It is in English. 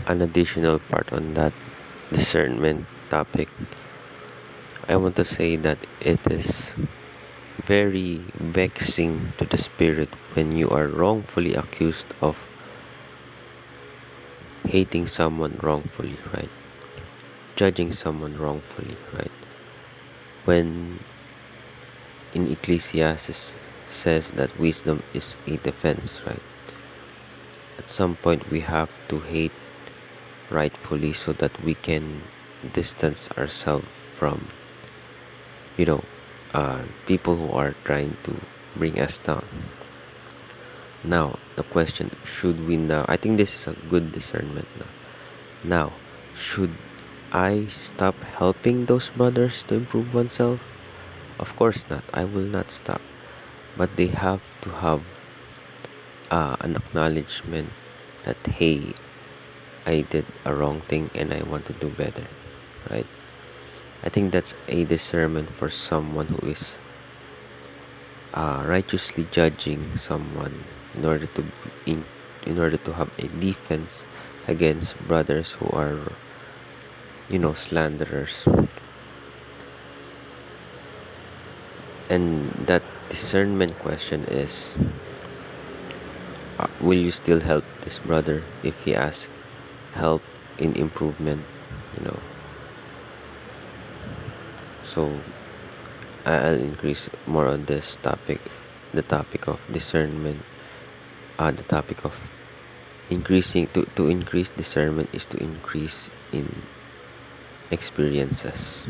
an additional part on that discernment topic, I want to say that it is very vexing to the spirit when you are wrongfully accused of hating someone wrongfully, right? Judging someone wrongfully, right? When in Ecclesiastes says that wisdom is a defense, right? At some point we have to hate rightfully so that we can distance ourselves from, you know, people who are trying to bring us down. Now, the question, should we now, I think this is a good discernment now. Now, should I stop helping those brothers to improve oneself? Of course not. I will not stop. But they have to have an acknowledgement that, hey, I did a wrong thing and I want to do better, right? I think that's a discernment for someone who is righteously judging someone in order to in, in order to have a defense against brothers who are, slanderers. And that discernment question is, will you still help this brother if he asks help in improvement? you know so I'll increase more on this topic, the topic of discernment. The topic of increasing, to increase discernment is to increase in experiences.